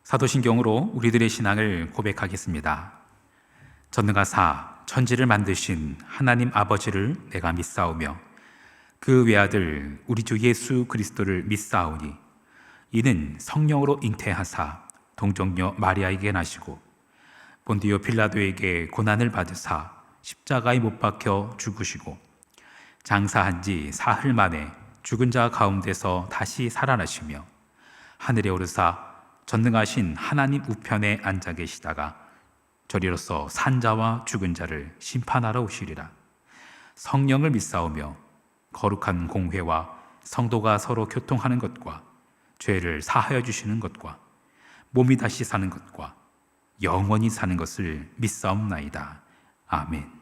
사도신경으로 우리들의 신앙을 고백하겠습니다. 전능하사 천지를 만드신 하나님 아버지를 내가 믿사오며 그 외아들 우리 주 예수 그리스도를 믿사오니 이는 성령으로 잉태하사 동정녀 마리아에게 나시고 본디오 빌라도에게 고난을 받으사 십자가에 못 박혀 죽으시고 장사한 지 사흘 만에 죽은 자 가운데서 다시 살아나시며 하늘에 오르사 전능하신 하나님 우편에 앉아 계시다가 저리로서 산자와 죽은 자를 심판하러 오시리라. 성령을 믿사오며 거룩한 공회와 성도가 서로 교통하는 것과 죄를 사하여 주시는 것과 몸이 다시 사는 것과 영원히 사는 것을 믿사옵나이다. 아멘.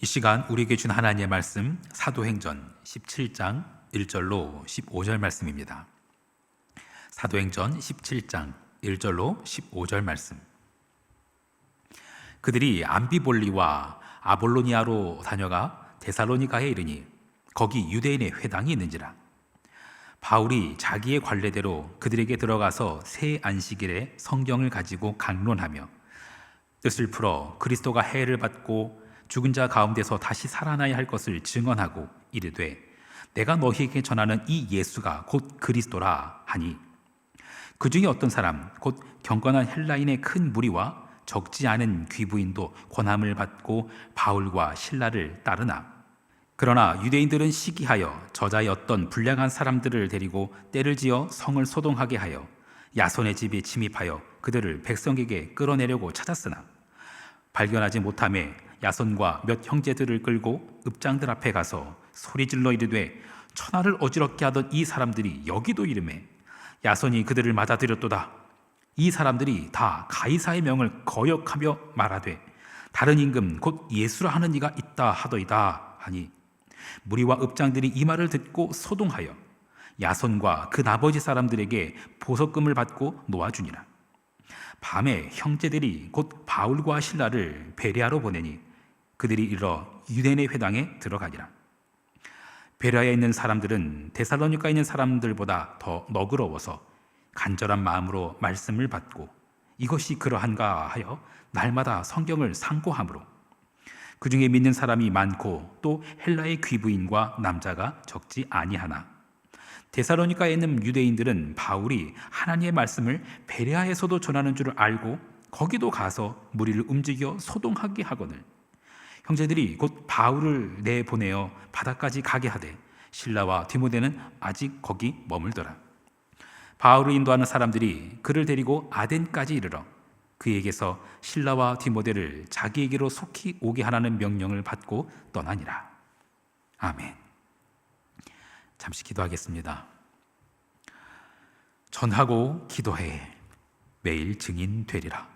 이 시간 우리에게 준 하나님의 말씀 사도행전 17장 1절로 15절 말씀입니다. 사도행전 17장 1절로 15절 말씀. 그들이 암비볼리와 아볼로니아로 다녀가 데살로니가에 이르니 거기 유대인의 회당이 있는지라. 바울이 자기의 관례대로 그들에게 들어가서 새 안식일에 성경을 가지고 강론하며 뜻을 풀어 그리스도가 해를 받고 죽은 자 가운데서 다시 살아나야 할 것을 증언하고 이르되 내가 너희에게 전하는 이 예수가 곧 그리스도라 하니 그 중에 어떤 사람 곧 경건한 헬라인의 큰 무리와 적지 않은 귀부인도 권함을 받고 바울과 실라를 따르나 그러나 유대인들은 시기하여 저자의 어떤 불량한 사람들을 데리고 때를 지어 성을 소동하게 하여 야손의 집에 침입하여 그들을 백성에게 끌어내려고 찾았으나 발견하지 못하매 야손과 몇 형제들을 끌고 읍장들 앞에 가서 소리질러 이르되 천하를 어지럽게 하던 이 사람들이 여기도 이르매 야손이 그들을 맞아들였도다. 이 사람들이 다 가이사의 명을 거역하며 말하되 다른 임금 곧 예수라 하는 이가 있다 하더이다 하니 무리와 읍장들이 이 말을 듣고 소동하여 야손과 그 나머지 사람들에게 보석금을 받고 놓아주니라. 밤에 형제들이 곧 바울과 실라를 베레아로 보내니 그들이 이르러 유대인의 회당에 들어가니라. 베레아에 있는 사람들은 데살로니가에 있는 사람들보다 더 너그러워서 간절한 마음으로 말씀을 받고 이것이 그러한가 하여 날마다 성경을 상고하므로 그 중에 믿는 사람이 많고 또 헬라의 귀부인과 남자가 적지 아니하나 데살로니가에 있는 유대인들은 바울이 하나님의 말씀을 베레아에서도 전하는 줄을 알고 거기도 가서 무리를 움직여 소동하게 하거늘 형제들이 곧 바울을 내보내어 바다까지 가게 하되 실라와 디모데는 아직 거기 머물더라. 바울을 인도하는 사람들이 그를 데리고 아덴까지 이르러 그에게서 실라와 디모데를 자기에게로 속히 오게 하라는 명령을 받고 떠나니라. 아멘. 잠시 기도하겠습니다. 전하고 기도해 매일 증인 되리라.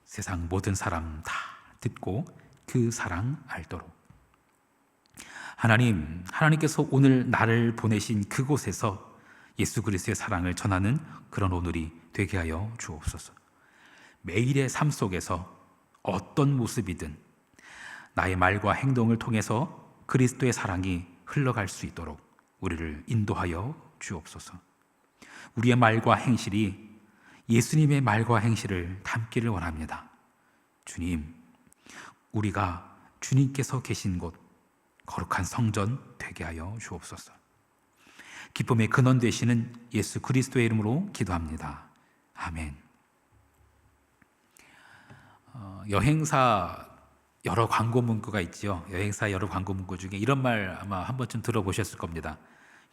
세상 모든 사람 다 듣고 그 사랑 알도록. 하나님께서 오늘 나를 보내신 그곳에서 예수 그리스도의 사랑을 전하는 그런 오늘이 되게 하여 주옵소서. 매일의 삶 속에서 어떤 모습이든 나의 말과 행동을 통해서 그리스도의 사랑이 흘러갈 수 있도록 우리를 인도하여 주옵소서. 우리의 말과 행실이 예수님의 말과 행실을 담기를 원합니다. 주님, 우리가 주님께서 계신 곳 거룩한 성전 되게 하여 주옵소서. 기쁨의 근원 되시는 예수 그리스도의 이름으로 기도합니다. 아멘. 여행사 여러 광고 문구가 있죠. 여행사 여러 광고 문구 중에 이런 말 아마 한 번쯤 들어보셨을 겁니다.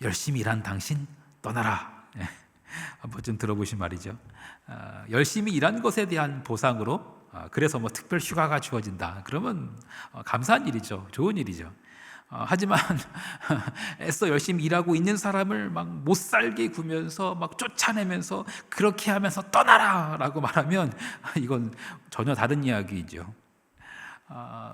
열심히 일한 당신 떠나라. 한 번쯤 들어보신 말이죠. 열심히 일한 것에 대한 보상으로 그래서 뭐 특별 휴가가 주어진다. 그러면 감사한 일이죠. 좋은 일이죠. 하지만 애써 열심히 일하고 있는 사람을 막 못 살게 구면서 막 쫓아내면서 그렇게 하면서 떠나라 라고 말하면 이건 전혀 다른 이야기이죠.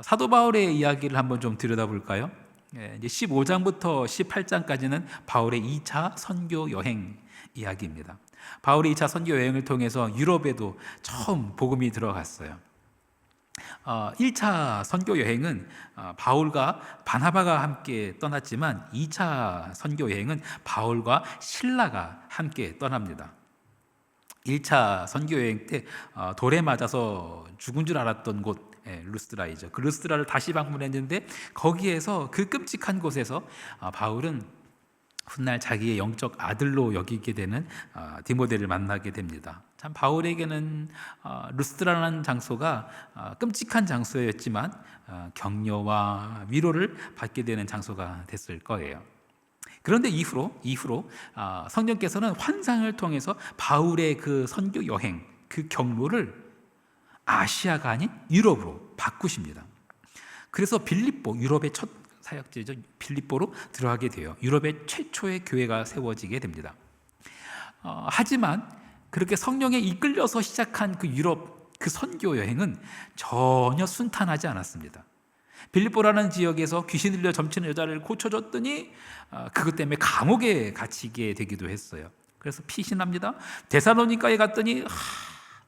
사도 바울의 이야기를 한번 좀 들여다볼까요? 이제 15장부터 18장까지는 바울의 2차 선교 여행 이야기입니다. 바울의 2차 선교 여행을 통해서 유럽에도 처음 복음이 들어갔어요. 1차 선교 여행은 바울과 바나바가 함께 떠났지만 2차 선교 여행은 바울과 실라가 함께 떠납니다. 1차 선교 여행 때 돌에 맞아서 죽은 줄 알았던 곳 루스드라이죠. 그 루스드라를 다시 방문했는데 거기에서 그 끔찍한 곳에서 바울은 훗날 자기의 영적 아들로 여기게 되는 디모데를 만나게 됩니다. 참 바울에게는 루스드라라는 장소가 끔찍한 장소였지만 격려와 위로를 받게 되는 장소가 됐을 거예요. 그런데 이후로 성령께서는 환상을 통해서 바울의 그 선교 여행, 그 경로를 아시아가 아닌 유럽으로 바꾸십니다. 그래서 빌립보, 유럽의 첫 사역지죠. 빌립보로 들어가게 돼요. 유럽의 최초의 교회가 세워지게 됩니다. 하지만 그렇게 성령에 이끌려서 시작한 그 유럽 그 선교 여행은 전혀 순탄하지 않았습니다. 빌립보라는 지역에서 귀신 들려 점치는 여자를 고쳐줬더니 그것 때문에 감옥에 갇히게 되기도 했어요. 그래서 피신합니다. 데살로니가에 갔더니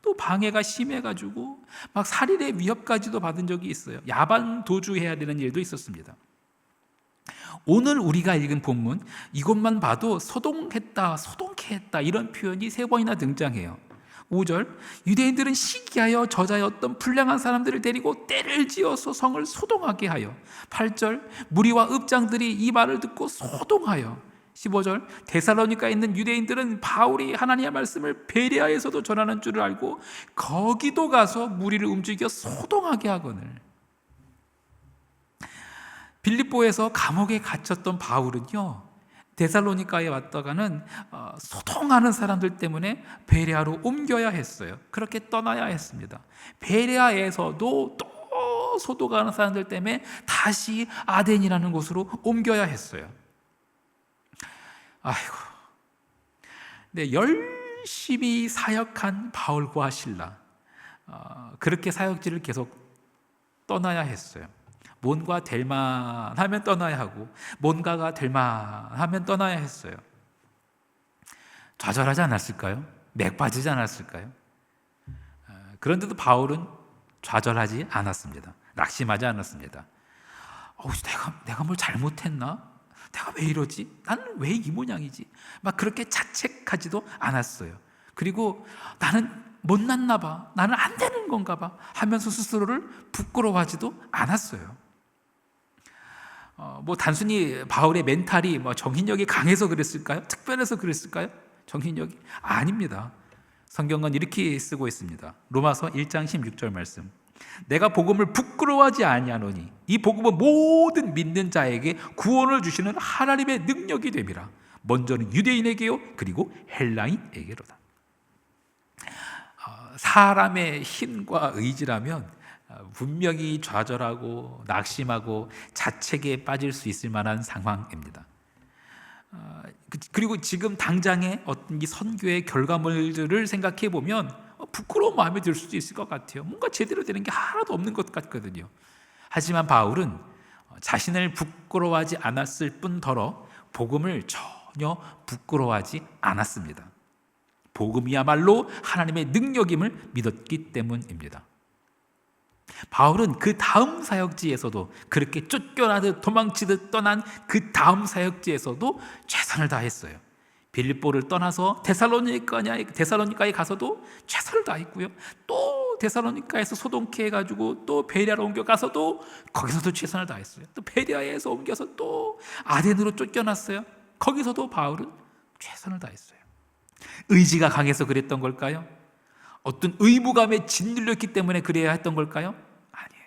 또 방해가 심해가지고 막 살인의 위협까지도 받은 적이 있어요. 야반 도주해야 되는 일도 있었습니다. 오늘 우리가 읽은 본문 이것만 봐도 소동했다, 소동케 했다 이런 표현이 3번이나 등장해요. 5절 유대인들은 시기하여 저자였던 불량한 사람들을 데리고 떼를 지어서 성을 소동하게 하여 8절 무리와 읍장들이 이 말을 듣고 소동하여 15절 데살로니가에 있는 유대인들은 바울이 하나님의 말씀을 베레아에서도 전하는 줄을 알고 거기도 가서 무리를 움직여 소동하게 하거늘. 빌립보에서 감옥에 갇혔던 바울은요 데살로니가에 왔다가는 소동하는 사람들 때문에 베레아로 옮겨야 했어요. 그렇게 떠나야 했습니다. 베레아에서도 또 소동하는 사람들 때문에 다시 아덴이라는 곳으로 옮겨야 했어요. 아이고, 네, 열심히 사역한 바울과 실라, 그렇게 사역지를 계속 떠나야 했어요. 뭔가 될 만하면 떠나야 하고 뭔가가 될 만하면 떠나야 했어요. 좌절하지 않았을까요? 맥 빠지지 않았을까요? 그런데도 바울은 좌절하지 않았습니다. 낙심하지 않았습니다. 내가 뭘 잘못했나? 내가 왜 이러지? 나는 왜 이 모양이지? 막 그렇게 자책하지도 않았어요. 그리고 나는 못났나 봐, 나는 안 되는 건가 봐 하면서 스스로를 부끄러워하지도 않았어요. 단순히 바울의 멘탈이 정신력이 강해서 그랬을까요? 특별해서 그랬을까요? 정신력이 아닙니다. 성경은 이렇게 쓰고 있습니다. 로마서 1장 16절 말씀. 내가 복음을 부끄러워하지 아니하노니 이 복음은 모든 믿는 자에게 구원을 주시는 하나님의 능력이 됨이라. 먼저는 유대인에게요, 그리고 헬라인에게로다. 사람의 힘과 의지라면 분명히 좌절하고 낙심하고 자책에 빠질 수 있을 만한 상황입니다. 그리고 지금 당장의 어떤 이 선교의 결과물들을 생각해 보면 부끄러운 마음이 들 수도 있을 것 같아요. 뭔가 제대로 되는 게 하나도 없는 것 같거든요. 하지만 바울은 자신을 부끄러워하지 않았을 뿐더러 복음을 전혀 부끄러워하지 않았습니다. 복음이야말로 하나님의 능력임을 믿었기 때문입니다. 바울은 그 다음 사역지에서도, 그렇게 쫓겨나듯 도망치듯 떠난 그 다음 사역지에서도 최선을 다했어요. 빌립보를 떠나서 데살로니가에 가서도 최선을 다했고요. 또 데살로니가에서 소돔케 해가지고 또 베레아로 옮겨가서도 거기서도 최선을 다했어요. 또 베레아에서 옮겨서 또 아덴으로 쫓겨났어요. 거기서도 바울은 최선을 다했어요. 의지가 강해서 그랬던 걸까요? 어떤 의무감에 짓눌렸기 때문에 그래야 했던 걸까요? 아니에요.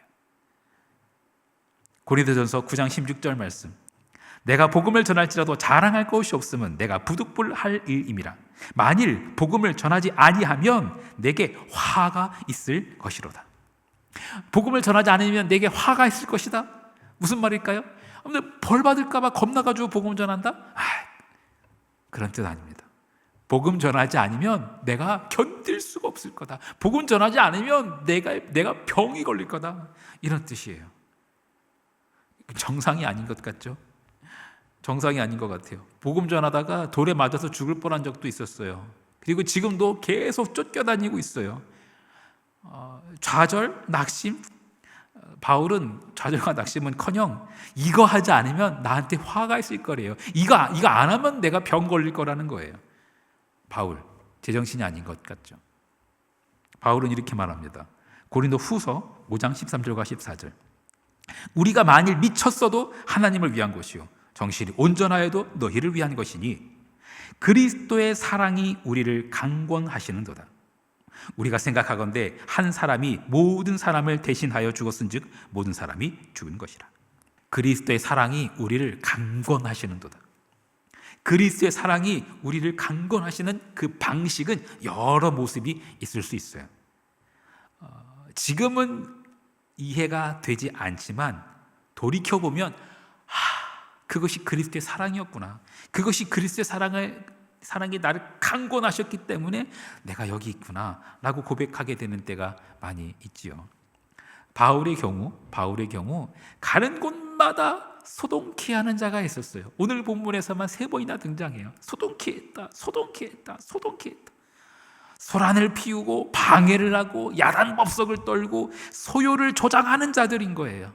고린도전서 9장 16절 말씀. 내가 복음을 전할지라도 자랑할 것이 없으면 내가 부득불할 일임이라. 만일 복음을 전하지 아니하면 내게 화가 있을 것이로다. 복음을 전하지 않으면 내게 화가 있을 것이다. 무슨 말일까요? 벌 받을까 봐 겁나가지고 복음 전한다? 그런 뜻 아닙니다. 복음 전하지 않으면 내가 견딜 수가 없을 거다. 복음 전하지 않으면 내가 병이 걸릴 거다. 이런 뜻이에요. 정상이 아닌 것 같죠? 정상이 아닌 것 같아요. 복음 전하다가 돌에 맞아서 죽을 뻔한 적도 있었어요. 그리고 지금도 계속 쫓겨다니고 있어요. 좌절, 낙심. 바울은 좌절과 낙심은커녕 이거 하지 않으면 나한테 화가 있을 거래요. 이거 안 하면 내가 병 걸릴 거라는 거예요. 바울, 제정신이 아닌 것 같죠. 바울은 이렇게 말합니다. 고린도 후서 5장 13절과 14절. 우리가 만일 미쳤어도 하나님을 위한 것이요 정신이 온전하여도 너희를 위한 것이니 그리스도의 사랑이 우리를 강권하시는도다. 우리가 생각하건대 한 사람이 모든 사람을 대신하여 죽었은즉 모든 사람이 죽은 것이라. 그리스도의 사랑이 우리를 강권하시는도다. 그리스도의 사랑이 우리를 강권하시는 그 방식은 여러 모습이 있을 수 있어요. 지금은 이해가 되지 않지만 돌이켜보면 그것이 그리스도의 사랑이었구나. 그것이 그리스도의 사랑이 나를 강권하셨기 때문에 내가 여기 있구나 라고 고백하게 되는 때가 많이 있지요. 바울의 경우 가는 곳마다 소동케하는 자가 있었어요. 오늘 본문에서만 3번이나 등장해요. 소동케했다. 소란을 피우고 방해를 하고 야단법석을 떨고 소요를 조장하는 자들인 거예요.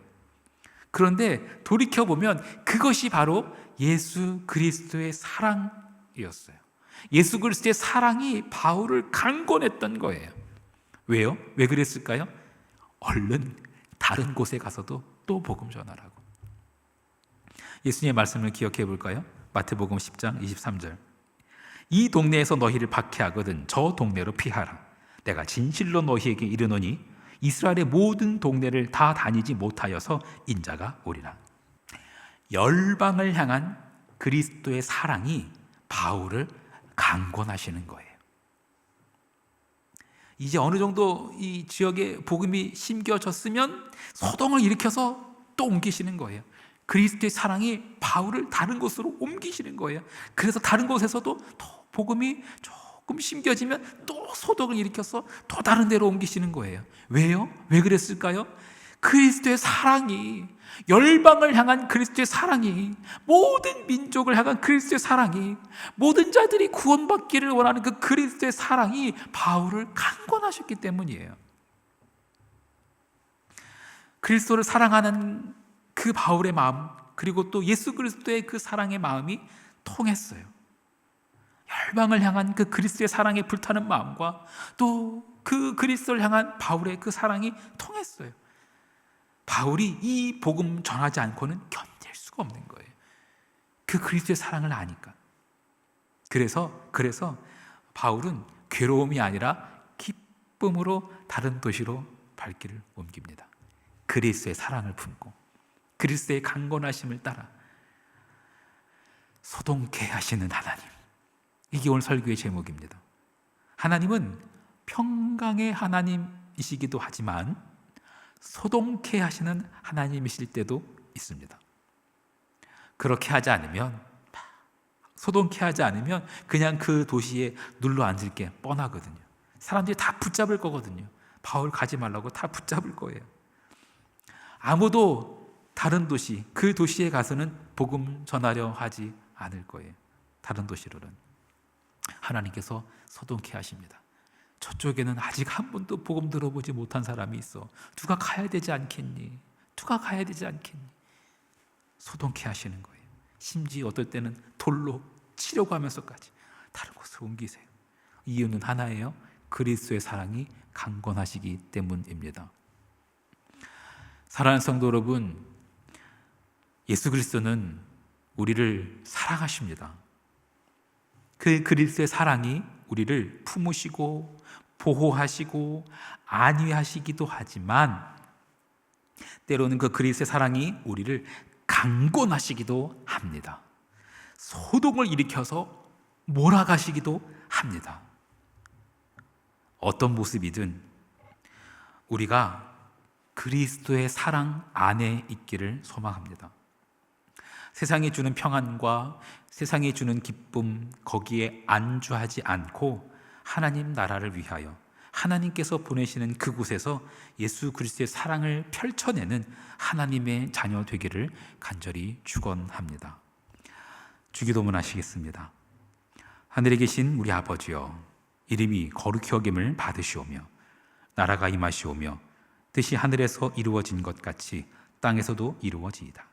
그런데 돌이켜보면 그것이 바로 예수 그리스도의 사랑이었어요. 예수 그리스도의 사랑이 바울을 강권했던 거예요. 왜요? 왜 그랬을까요? 얼른 다른 곳에 가서도 또 복음 전하라고. 예수님의 말씀을 기억해 볼까요? 마태복음 10장 23절. 이 동네에서 너희를 박해하거든 저 동네로 피하라. 내가 진실로 너희에게 이르노니 이스라엘의 모든 동네를 다 다니지 못하여서 인자가 오리라. 열방을 향한 그리스도의 사랑이 바울을 강권하시는 거예요. 이제 어느 정도 이 지역에 복음이 심겨졌으면 소동을 일으켜서 또 옮기시는 거예요. 그리스도의 사랑이 바울을 다른 곳으로 옮기시는 거예요. 그래서 다른 곳에서도 더 복음이 조금 심겨지면 또 소동을 일으켜서 또 다른 데로 옮기시는 거예요. 왜요? 왜 그랬을까요? 그리스도의 사랑이, 열방을 향한 그리스도의 사랑이, 모든 민족을 향한 그리스도의 사랑이, 모든 자들이 구원받기를 원하는 그 그리스도의 사랑이 바울을 강권하셨기 때문이에요. 그리스도를 사랑하는 그 바울의 마음, 그리고 또 예수 그리스도의 그 사랑의 마음이 통했어요. 열방을 향한 그 그리스도의 사랑에 불타는 마음과 또 그 그리스도를 향한 바울의 그 사랑이 통했어요. 바울이 이 복음 전하지 않고는 견딜 수가 없는 거예요. 그 그리스도의 사랑을 아니까. 그래서 바울은 괴로움이 아니라 기쁨으로 다른 도시로 발길을 옮깁니다. 그리스도의 사랑을 품고 그리스도의 강건하심을 따라 소동케 하시는 하나님. 이게 오늘 설교의 제목입니다. 하나님은 평강의 하나님이시기도 하지만 소동케 하시는 하나님이실 때도 있습니다. 그렇게 하지 않으면, 소동케 하지 않으면 그냥 그 도시에 눌러 앉을 게 뻔하거든요. 사람들이 다 붙잡을 거거든요. 바울 가지 말라고 다 붙잡을 거예요. 아무도 다른 도시, 그 도시에 가서는 복음 전하려 하지 않을 거예요. 다른 도시로는. 하나님께서 소동케 하십니다. 저쪽에는 아직 한 번도 복음 들어보지 못한 사람이 있어. 누가 가야 되지 않겠니? 누가 가야 되지 않겠니? 소동케 하시는 거예요. 심지어 어떨 때는 돌로 치려고 하면서까지 다른 곳으로 옮기세요. 이유는 하나예요. 그리스도의 사랑이 강건하시기 때문입니다. 사랑하는 성도 여러분, 예수 그리스도는 우리를 사랑하십니다. 그 그리스도의 사랑이 우리를 품으시고 보호하시고 안위하시기도 하지만 때로는 그 그리스도의 사랑이 우리를 강권하시기도 합니다. 소동을 일으켜서 몰아가시기도 합니다. 어떤 모습이든 우리가 그리스도의 사랑 안에 있기를 소망합니다. 세상이 주는 평안과 세상이 주는 기쁨, 거기에 안주하지 않고 하나님 나라를 위하여 하나님께서 보내시는 그곳에서 예수 그리스도의 사랑을 펼쳐내는 하나님의 자녀 되기를 간절히 축원합니다. 주기도문 하시겠습니다. 하늘에 계신 우리 아버지여, 이름이 거룩히 여김을 받으시오며 나라가 임하시오며 뜻이 하늘에서 이루어진 것 같이 땅에서도 이루어지이다.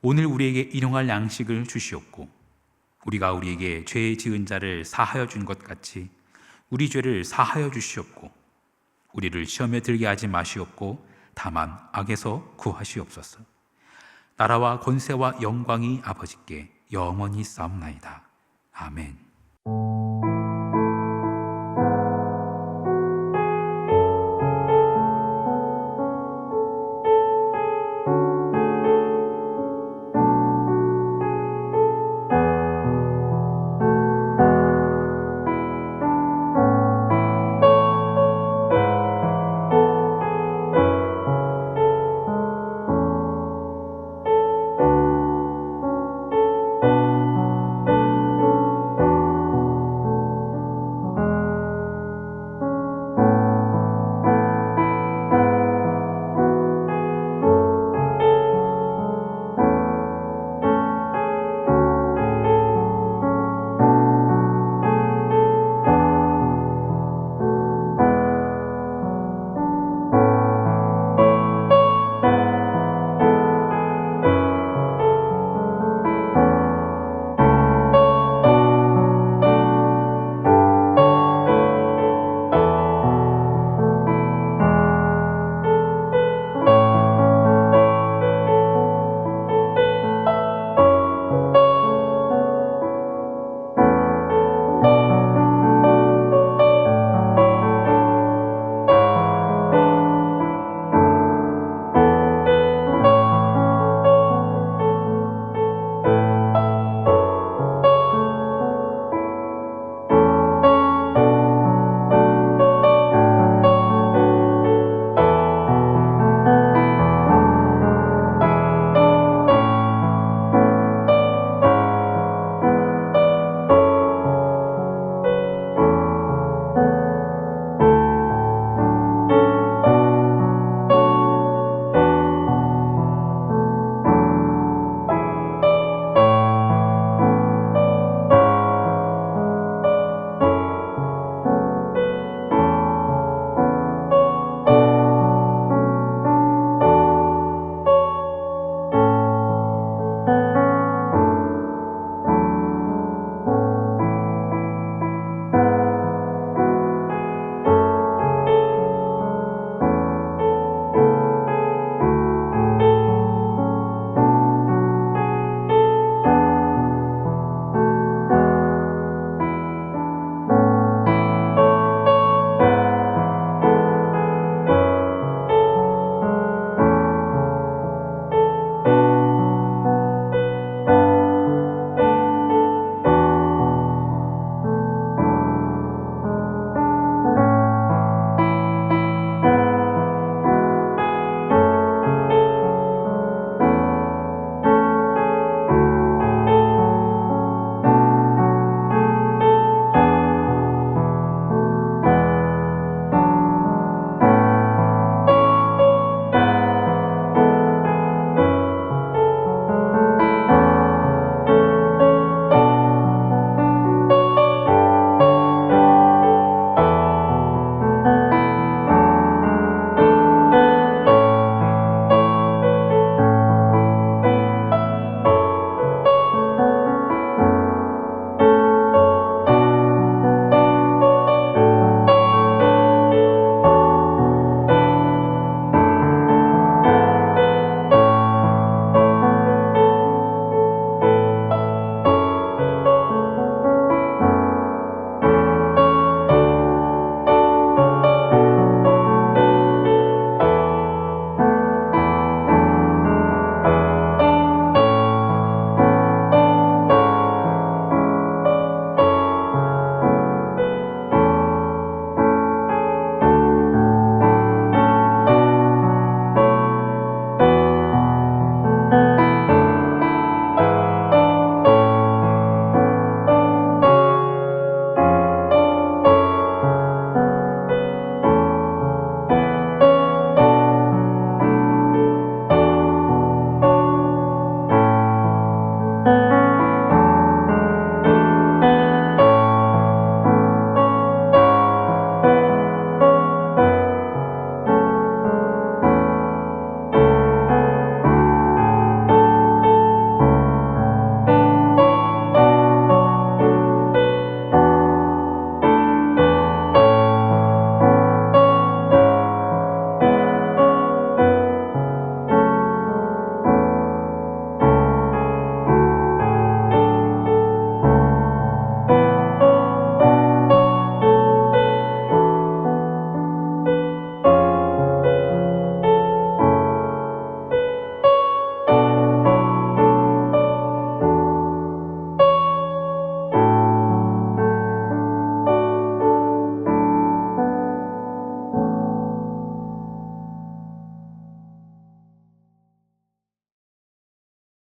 오늘 우리에게 일용할 양식을 주시옵고 우리가 우리에게 죄 지은 자를 사하여 준 것 같이 우리 죄를 사하여 주시옵고 우리를 시험에 들게 하지 마시옵고 다만 악에서 구하시옵소서. 나라와 권세와 영광이 아버지께 영원히 싸움나이다. 아멘.